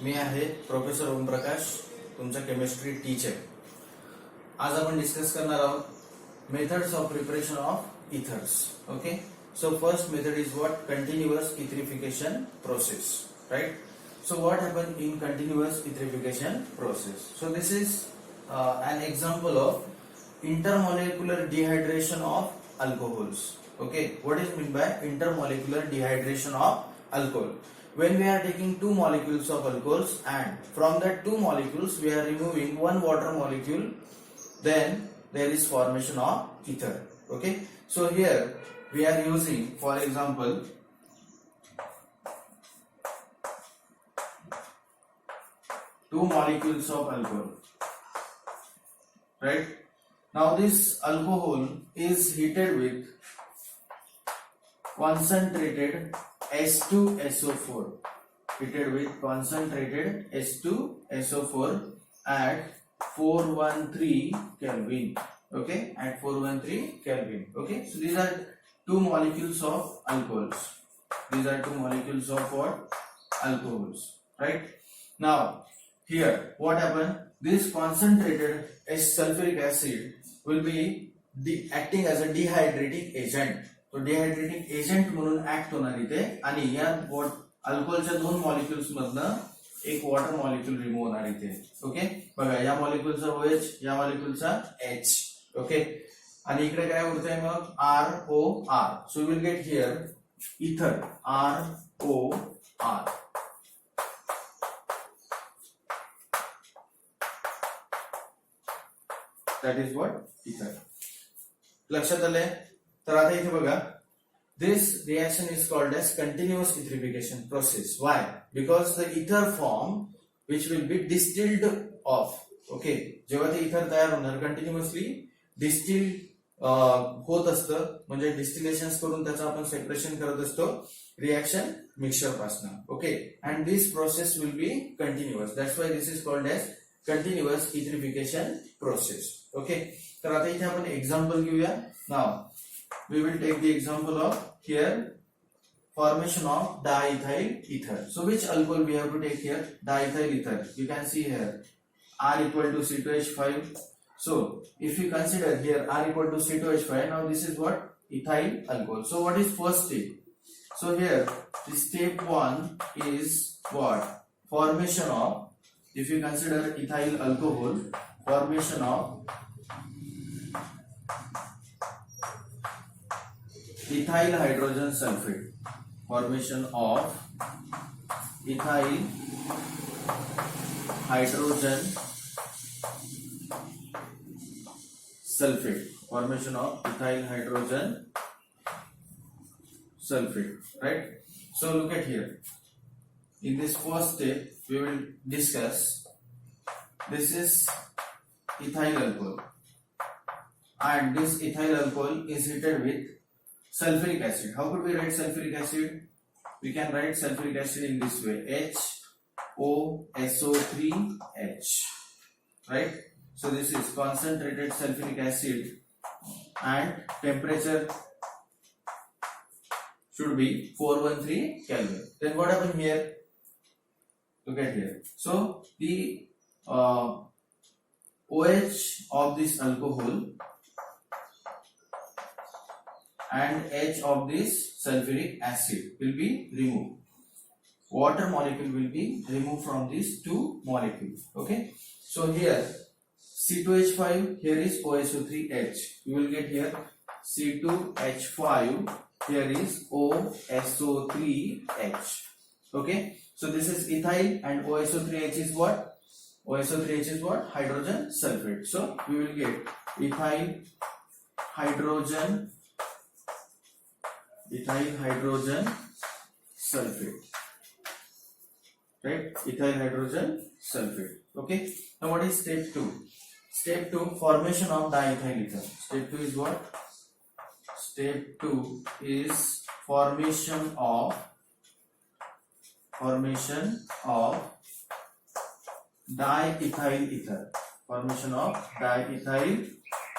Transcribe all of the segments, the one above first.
मी आहे प्रोफेसर ओमप्रकाश, तुमचा chemistry teacher. आज आपण डिस्कस करणार आहोत methods of preparation of ethers. Okay, so first method is what? Continuous etherification process, right? So what happen in continuous etherification process? So this is an example of intermolecular dehydration of alcohols. Okay, what is meant by intermolecular dehydration of alcohol? When we are taking two molecules of alcohols and from that two molecules we are removing one water molecule, then there is formation of ether. Okay, so here we are using, for example, two molecules of alcohol, right? Now this alcohol is heated with concentrated H2SO4, heated with concentrated H2SO4 at 413 Kelvin. Okay, at 413 Kelvin. Okay, so these are two molecules of alcohols. These are two molecules of what? Alcohols, right? Now here what happened? This concentrated sulfuric acid will be acting as a dehydrating agent. तो डिहायड्रेटिंग agent म्हणून act होणार इथे आणि या अल्कोहोलच्या दोन molecules मधनं एक water molecule remove होणार इथे. ओके, बघा या मॉलिक्युलचा OH, या मॉलिक्युलचा H. ओके, आणि इकडे काय उरतंय मग? ROR. So will get here ether, ROR. That is what? Ether. लक्षात आलंय? तर आता इथे बघा, this reaction is called as continuous etherification process. Why? Because the ether form which will be distilled off. Okay, जेव्हा ते इथर तयार होणार कंटिन्युअसली डिस्टिल होत असतं, म्हणजे डिस्टिलेशन करून त्याचं आपण सेपरेशन करत असतो रिएक्शन मिक्सचर पासून. Okay, and this process will be continuous. That's why this is called as continuous etherification process. Okay, तर आता इथे आपण एक्झाम्पल घेऊया. नाव we will take the example of here formation of diethyl ether. So which alcohol we have to take here? Diethyl ether. You can see here R equal to C2H5. So if you consider here R equal to C2H5, now this is what? Ethyl alcohol. So what is first step? So here the step 1 is what? Formation of, if you consider ethyl alcohol, formation of ethyl hydrogen sulfate. Formation of ethyl hydrogen sulfate. Formation of ethyl hydrogen sulfate, right? So look at here. In this first step we will discuss, this is ethyl alcohol and this ethyl alcohol is heated with sulfuric acid. How could we write sulfuric acid? We can write sulfuric acid in this way, HOSO3H, right? So this is concentrated sulfuric acid and temperature should be 413 Kelvin. Then what happened here? Look at here. So the OH of this alcohol and H of this sulfuric acid will be removed. Water molecule will be removed from these two molecules. Okay, so here C2H5, here is OSO3H. You will get here C2H5, here is OSO3H. Okay, so this is ethyl and OSO3H is what? OSO3H is what? Hydrogen sulfate. So we will get ethyl hydrogen sulfate, right? Ethyl hydrogen sulfate. Okay, now what is step 2? Step 2, formation of diethyl ether. Step 2 is what? Step 2 is formation of diethyl ether. Formation of diethyl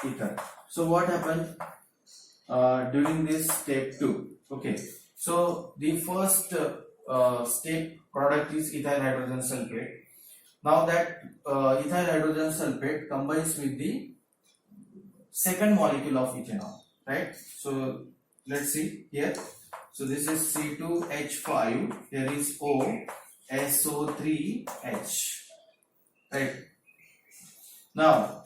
ether. So what happened during this step 2? Okay, so the first step product is ethyl hydrogen sulfate. Now that ethyl hydrogen sulfate combines with the second molecule of ethanol, right? So let's see here. So this is C2H5, here is O, SO3H, right? Now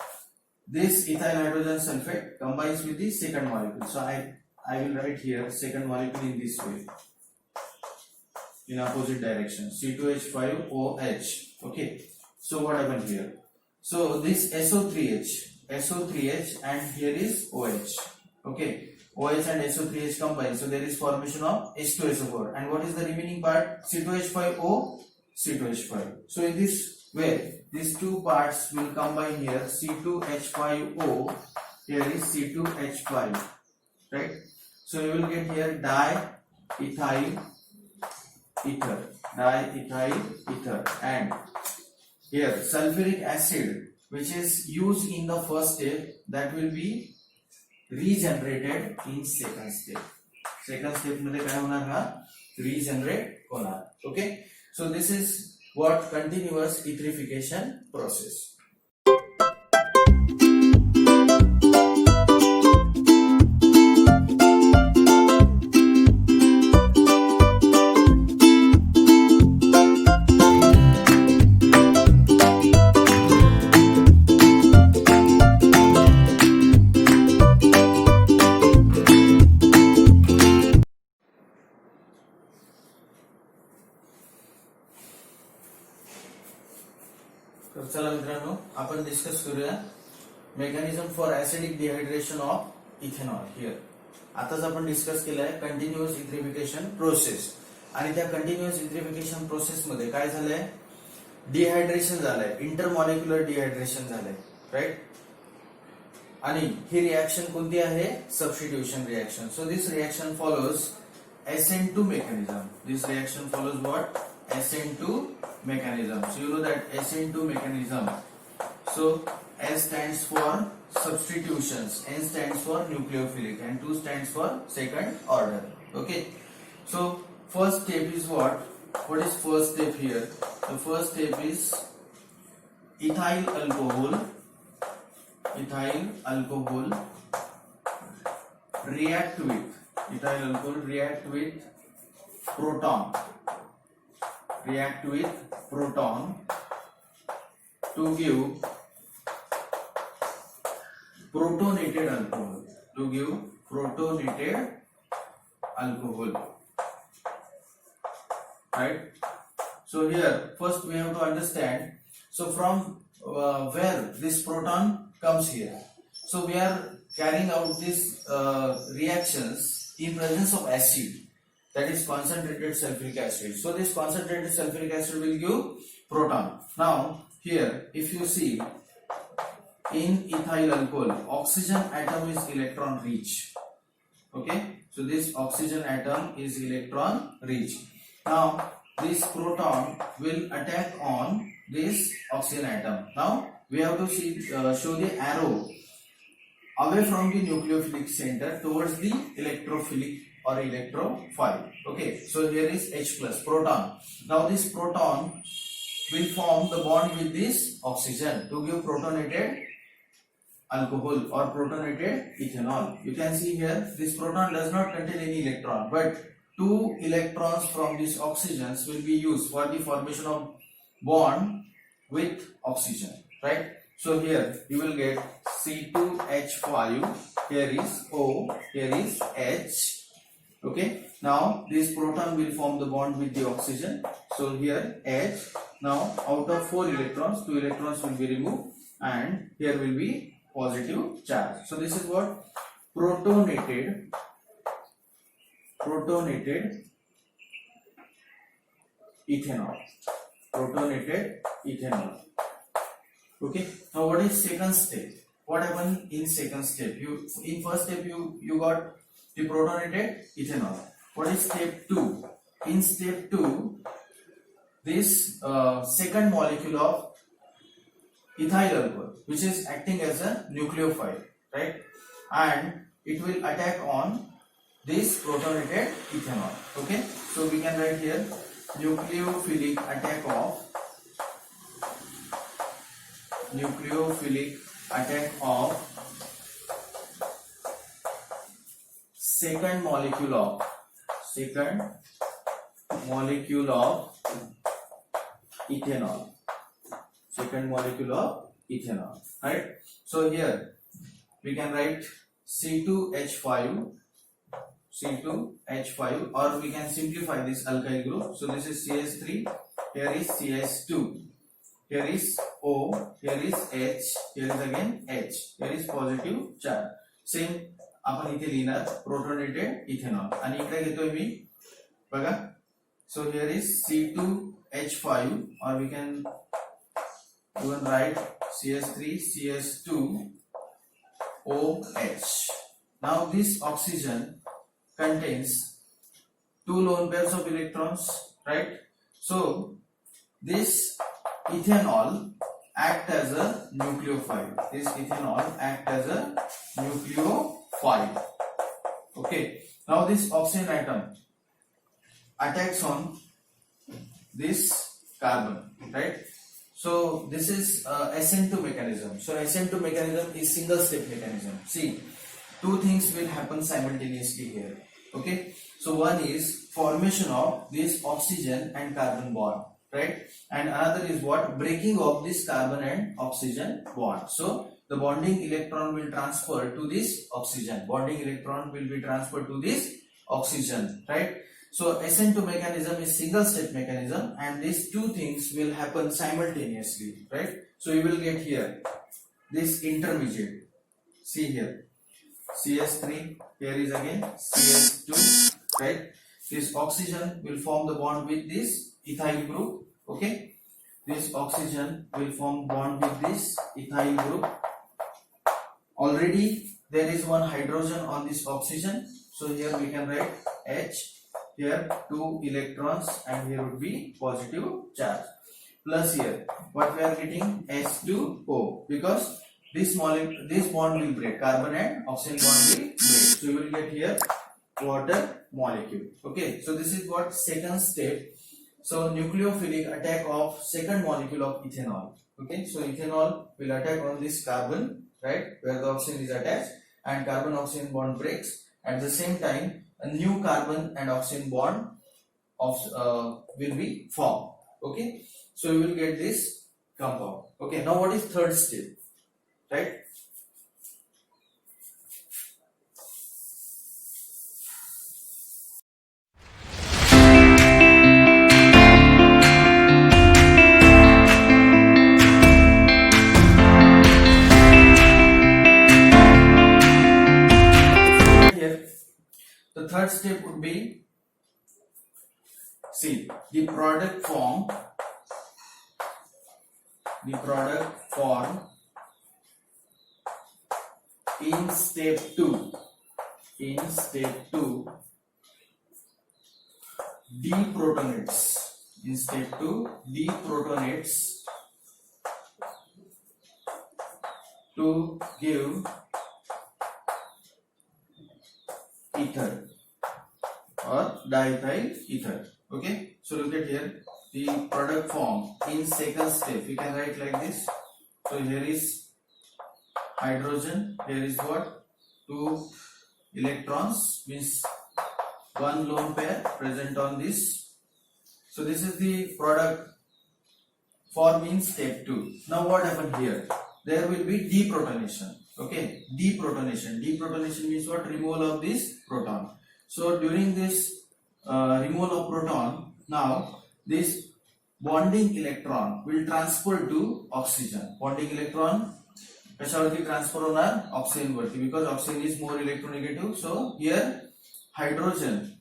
this ethyl hydrogen sulfate combines with the second molecule. So I will write here second molecule in this way, in opposite direction, C2H5OH. Okay, so what happened here? So this SO3H and here is OH. Okay, OH and SO3H combine, so there is formation of H2SO4. And what is the remaining part? C2H5O, C2H5. So in this way, these two parts will combine here, C2H5O, here is C2H5, right? So you will get here diethyl ether, and here sulfuric acid, which is used in the first step, that will be regenerated in second step. Second step मध्ये काय होणार हा? Regenerate होणार. Okay, so this is what continuous etherification process. तर चला मित्रांनो, आपण discuss करूया mechanism for acidic dehydration of ethanol. Here आताच आपण डिस्कस केलंय कंटिन्युअस इथ्रिफिकेशन प्रोसेस, आणि त्या कंटिन्युअस इथ्रिफिकेशन प्रोसेस मध्ये काय झालंय? डिहायड्रेशन झालंय, इंटरमॉलिक्युलर डिहायड्रेशन झालंय, राईट? आणि ही रिएक्शन कोणती आहे? Substitution reaction. So this reaction follows SN2 mechanism. This reaction follows what? SN2 mechanism. So you know that SN2 mechanism. So S stands for substitutions, N stands for nucleophilic, and 2 stands for second order. Okay. So first step is what? What is first step here? The first step is ethyl alcohol react with proton to give protonated alcohol, right? So here first we have to understand, so from where this proton comes here. So we are carrying out these reactions in presence of acid, that is concentrated sulfuric acid. So this concentrated sulfuric acid will give proton. Now here if you see, in ethyl alcohol oxygen atom is electron rich. Okay, so this oxygen atom is electron rich. Now this proton will attack on this oxygen atom. Now we have to see show the arrow away from the nucleophilic center towards the electrophilic or electrophile. Okay, so here is H plus proton. Now this proton will form the bond with this oxygen to give protonated alcohol or protonated ethanol. You can see here this proton does not contain any electron, but 2 electrons from these oxygens will be used for the formation of bond with oxygen, right? So here you will get C2H5, here is O, here is H. Okay, now this proton will form the bond with the oxygen. So here H. Now out of 4 electrons, 2 electrons will be removed, and here will be positive charge. So this is what protonated ethanol. Okay, now what is second step? What happened in second step? In first step you got the protonated ethanol. What is step 2? In step 2, this second molecule of ethyl alcohol, which is acting as a nucleophile, right? And it will attack on this protonated ethanol. Okay, so we can write here nucleophilic attack of second molecule of ethanol. Second molecule of ethanol, right? So here we can write C2H5, or we can simplify this alkyl group. So this is CH3, here is CH2, here is O, here is H, here is again H, here is positive charge. Same आपण इथे लिहिणार protonated ethanol आणि इकडे घेतोय मी बघा. So here is C2H5, or we can even write CH3 CH2OH. Now this oxygen contains two lone pairs of electrons, right? So this ethanol act as a nucleophile. Okay. Now this oxygen atom attacks on this carbon, right? So this is SN2 mechanism. So SN2 mechanism is single step mechanism. See, two things will happen simultaneously here. Okay. So one is formation of this oxygen and carbon bond, right? And another is what? Breaking of this carbon and oxygen bond. So the bonding electron will transfer to this oxygen. Right? So SN2 mechanism is single step mechanism, and these two things will happen simultaneously, right? So you will get here this intermediate. See here, CH3, here is again CH2, right? This oxygen will form the bond with this ethyl group, okay? This oxygen will form bond with this ethyl group. Already there is one hydrogen on this oxygen, so here we can write H, here 2 electrons, and here would be positive charge. Plus here what we are getting, H2O, because this bond will break, carbon and oxygen bond will break, so you will get here water molecule. Okay, so this is what second step. So nucleophilic attack of second molecule of ethanol. Okay, so ethanol will attack on this carbon, right, where the oxygen is attached, and carbon oxygen bond breaks. At the same time, a new carbon and oxygen bond will be formed. Okay, so you will get this compound. Okay, now what is third step, right? The third step would be, see, the product form in step 2 deprotonates. In step 2 deprotonates to give ether or diethyl ether. Okay, so look at here, the product form in second step we can write like this. So here is hydrogen, here is what, 2 electrons, means one lone pair present on this. So this is the product form in step 2. Now what happened here? There will be deprotonation. Okay, deprotonation means what? Removal of this proton. So during this removal of proton, now this bonding electron will transfer to oxygen. Bonding electron कशावरती transfer होणार? Oxygen वरती, because oxygen is more electronegative. So here hydrogen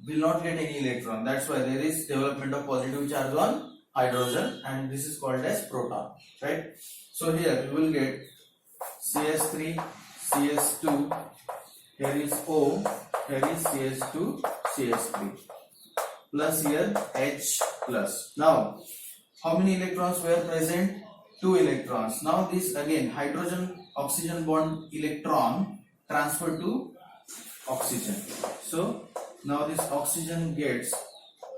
will not get any electron. That's why there is development of positive charge on hydrogen, and this is called as proton, right? So here you will get CH3, CH2, here is O, here is CH2, CH3, plus here H plus. Now, how many electrons were present? 2 electrons. Now this again hydrogen oxygen bond electron transferred to oxygen. So now this oxygen gets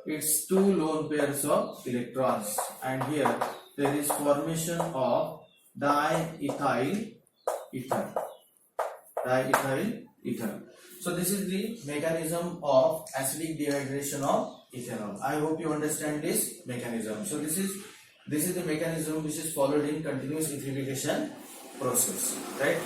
it's two lone pairs of electrons, and here there is formation of diethyl ether. Diethyl ether. So this is the mechanism of acidic dehydration of ethanol. I hope you understand this mechanism. So this is the mechanism which is followed in continuous etherification process, right?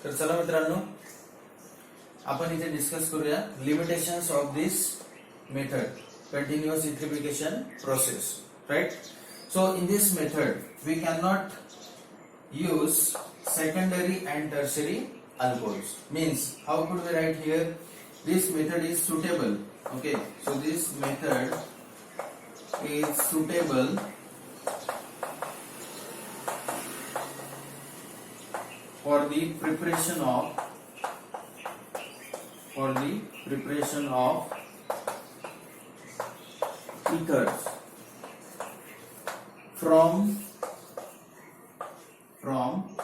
तर चला मित्रांनो, आपण इथे discuss करूया limitations of this method, continuous etherification process, right? So in this method we cannot use secondary and tertiary alcohols. Means, how could we write here this method is suitable? Okay, so this method is suitable for the preparation of ethers from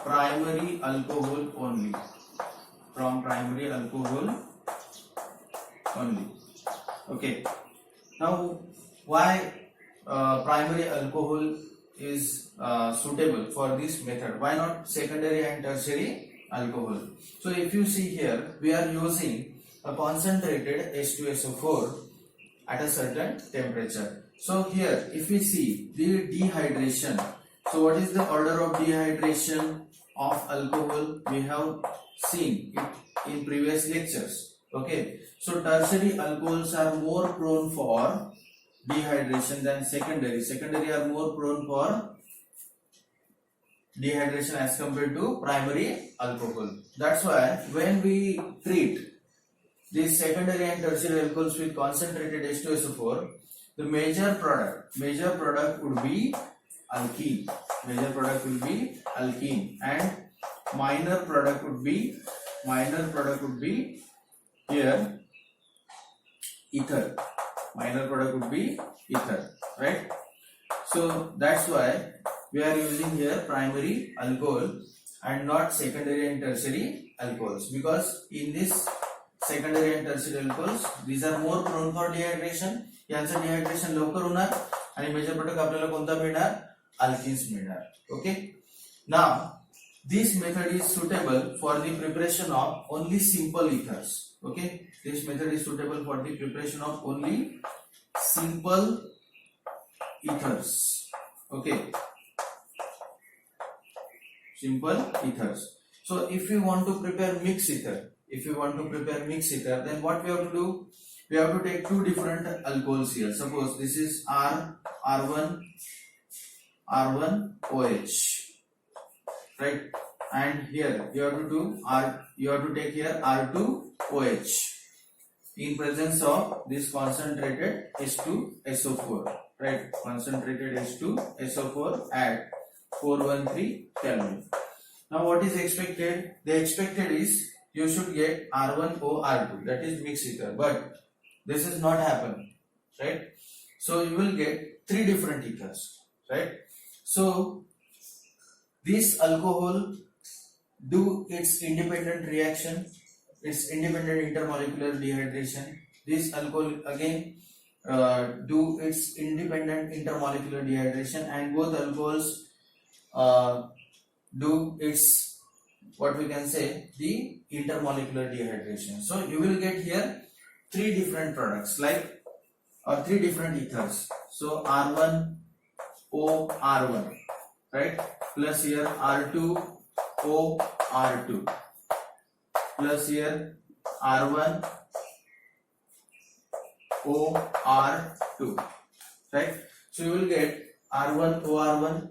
primary alcohol only. Okay, now why primary alcohol is suitable for this method? Why not secondary and tertiary alcohol? So if you see here, we are using a concentrated H2SO4 at a certain temperature. So here if we see the dehydration, so what is the order of dehydration of alcohol? We have seen it in previous lectures. Okay, so tertiary alcohols are more prone for dehydration than secondary. Secondary are more prone for dehydration as compared to primary alcohol. That's why when we treat these secondary and tertiary alcohols with concentrated H2SO4, the major product would be alkene. And minor product would be here ether. Minor product would be ether, right? So that's why we are using here primary alcohol and not secondary and tertiary alcohols, because in this secondary and tertiary alcohols these are more prone for dehydration. यांचं dehydration लवकर होणार आणि major product आपल्याला कोणता मिळणार? Alkynes मिळणार. Okay, now this method is suitable for the preparation of only simple ethers. Okay, this method is suitable for the preparation of only simple ethers. Okay, simple ethers. So if you want to prepare mixed ether, then what we have to do? We have to take two different alcohols here. Suppose this is R1OH, right? And here you have to take here R2OH in presence of this concentrated H2SO4, right? Concentrated H2SO4 at 413 Kelvin. Now what is expected? The expected is you should get R1OR2, that is mixed ether, but this is not happen, right? So you will get three different ethers, right? So this alcohol do its independent reaction, its independent intermolecular dehydration. This alcohol again do its independent intermolecular dehydration, and both alcohols do its, what we can say, the intermolecular dehydration. So you will get here three different products, like, or three different ethers. So R1OR1, right, plus here R2OR2, plus here R1OR2, right? So you will get R1OR1,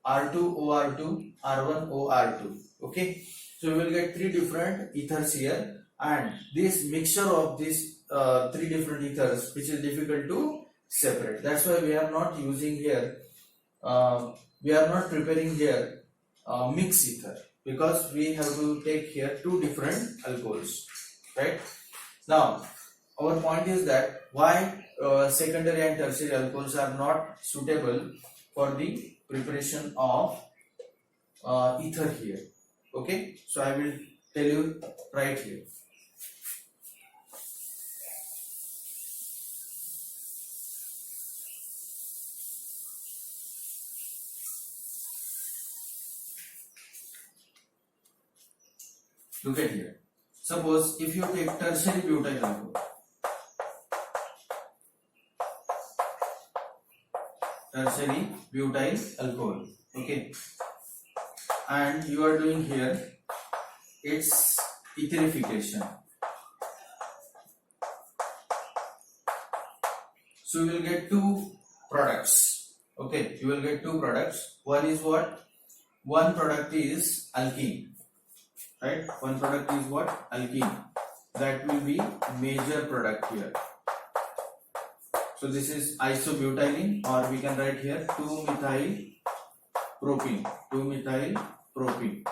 R2OR2, R1OR2. Okay, so you will get three different ethers here, and this mixture of these three different ethers, which is difficult to separate. That's why we are not using here, we are not preparing here mixed ether, because we have to take here two different alcohols, right? Now our point is that why secondary and tertiary alcohols are not suitable for the preparation of ether here. Okay, so I will tell you right here. Look at here. Suppose if you take tertiary butyl alcohol, okay, and you are doing here its etherification. So you will get two products. Okay, you will get two products. One is what? One product is alkene. Right? One product is what? Alkene. That will be major product here. So this is isobutylene, or we can write here 2-methyl-propene. 2-methyl-propene.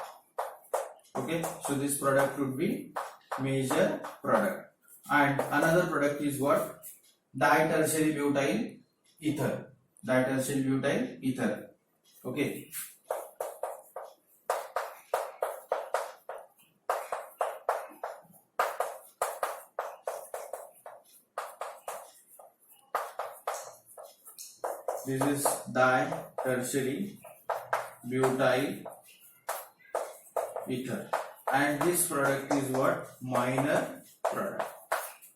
Okay, so this product would be major product. And another product is what? Ditertiary butyl ether. Ditertiary butyl ether. Okay. This is ditertiary butyl ether, and this product is what? Minor product.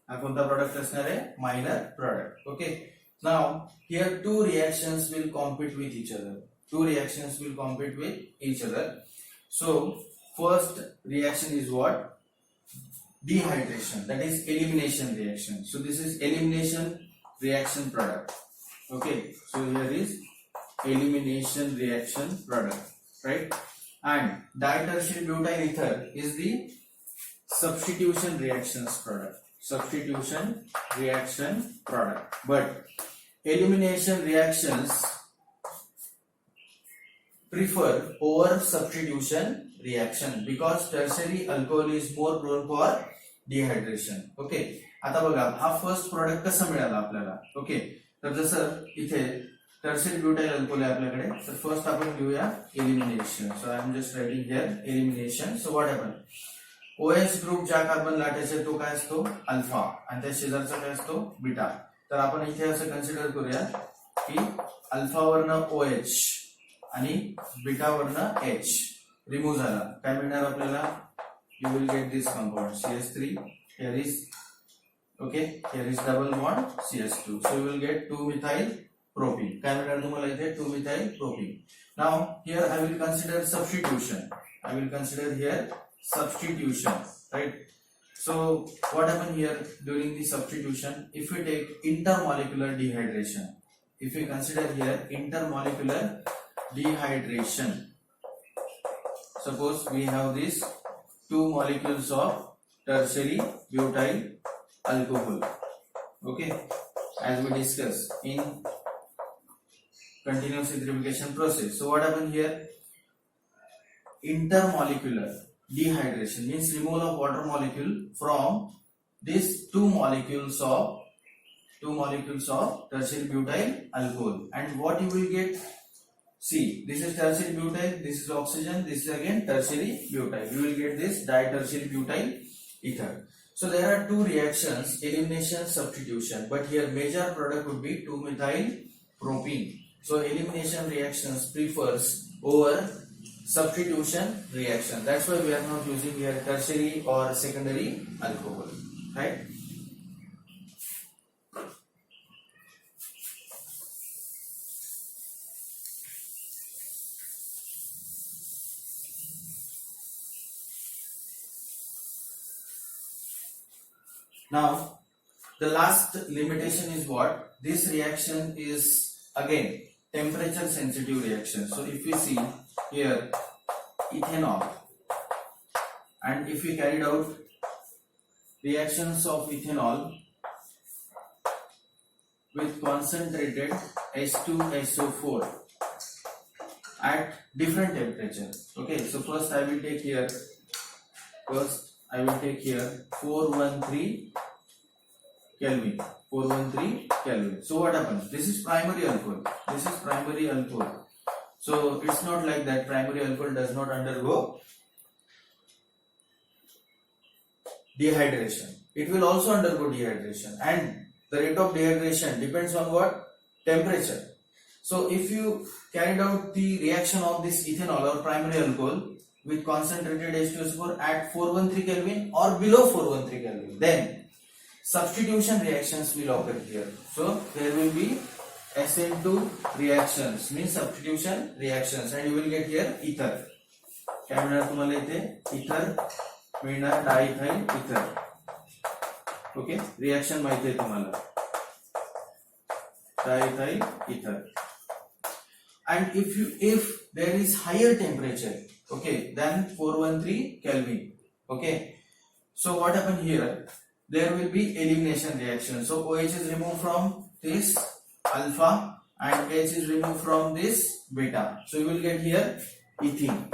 हा कोणता product असणार आहे? Minor product. Okay. Now here two reactions will compete with each other. Two reactions will compete with each other. So first reaction is what? Dehydration. That is elimination reaction. So this is elimination reaction product. Okay, so here is elimination reaction product, right? And ditertiary butyl ether is the substitution reactions product. Substitution reaction product. But elimination reactions prefer over substitution reaction because tertiary alcohol is more prone for dehydration. Okay, आता बघा हा first product कसा मिळाला आपल्याला. Okay, तर जसं इथे tertiary butyl alcohol आहे आपल्याकडे, तर फर्स्ट आपण घेऊया elimination. So I am just writing here elimination. So what happen? OH group ज्या कार्बनला अटॅच आहे तो काय असतो? अल्फा, आणि त्या शेजारचा काय असतो? बीटा. तर आपण इथे असं कन्सिडर करूया की अल्फावरनं OH आणि बीटावरनं H रिमूव्ह झाला. काय मिळणार आपल्याला? You will get this compound CH3. Here is okay, here is double bond CH2. So you will get 2-methyl propene. काय मिळणार तुम्हाला इथे? 2-methyl propene. Now here I will consider substitution. I will consider here substitution, right? So what happened here during the substitution? If we take intermolecular dehydration, if we consider here intermolecular dehydration, suppose we have these two molecules of tertiary butyl alcohol, okay, as we discussed in continuous etherification process. So what happened here? Intermolecular dehydration means removal of water molecule from these two molecules of tertiary butyl alcohol. And what you will get? See, this is tertiary butyl, this is oxygen, this is again tertiary butyl. You will get this ditertiary butyl ether. So there are two reactions, elimination, substitution, but here major product would be 2-methyl propene. So elimination reactions prefers over substitution reaction. That's why we are not using here tertiary or secondary alcohol, right? Now the last limitation is what? This reaction is again temperature sensitive reaction. So if we see here ethanol, and if we carried out reactions of ethanol with concentrated H2SO4 at different temperature. Okay, so first I will take here 413 Kelvin. 413 Kelvin. So what happens? This is primary alcohol. This is primary alcohol. So it's not like that. Primary alcohol does not undergo dehydration. It will also undergo dehydration, and the rate of dehydration depends on what? Temperature. So if you carried out the reaction of this ethanol or primary alcohol with concentrated H2SO4 at 413 Kelvin or below 413 Kelvin, then substitution reactions will occur here. So there will be SN2 reactions, means substitution reactions, and you will get here ether. काय मिळणार तुम्हाला इथे? Ether मिळणार, diethyl ether. Okay, reaction माहिती आहे तुम्हाला, diethyl ether. And if there is higher temperature, okay, than 413 Kelvin, okay, so what happened here? There will be elimination reaction. So OH is removed from this alpha and H is removed from this beta. So you will get here ethene.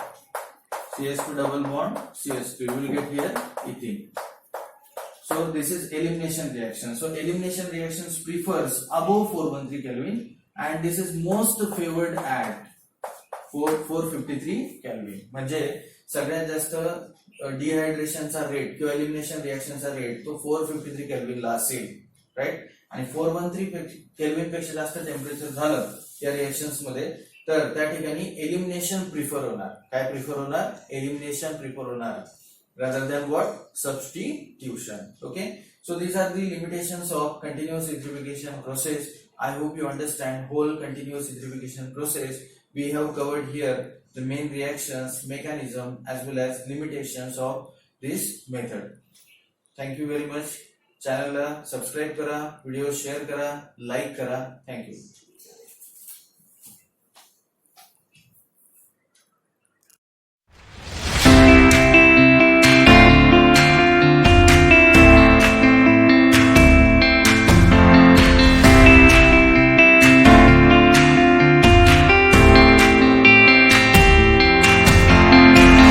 CH2 double bond CH2. You will get here ethene. So this is elimination reaction. So elimination reactions prefers above 413 Kelvin. And this is most favored at 453 Kelvin. म्हणजे सगळ्यात जास्त डिहायड्रेशनचा rate किंवा elimination रिएक्शनचा rate तो 453 केल्विनला असेल, right. आणि 413 kelvin पेक्षा जास्त temperature झालं या रिएक्शन्स मध्ये तर त्या ठिकाणी एलिमिनेशन प्रिफर होणार. काय प्रिफर होणार? एलिमिनेशन प्रिफर होणार rather than what? Substitution. Okay, so these are the limitations of continuous vitrification process. I hope you understand whole continuous vitrification process. We have covered here the main reactions, mechanism as well as limitations of this method. Thank you very much. Channel ला subscribe करा, video share करा, like करा. Thank you.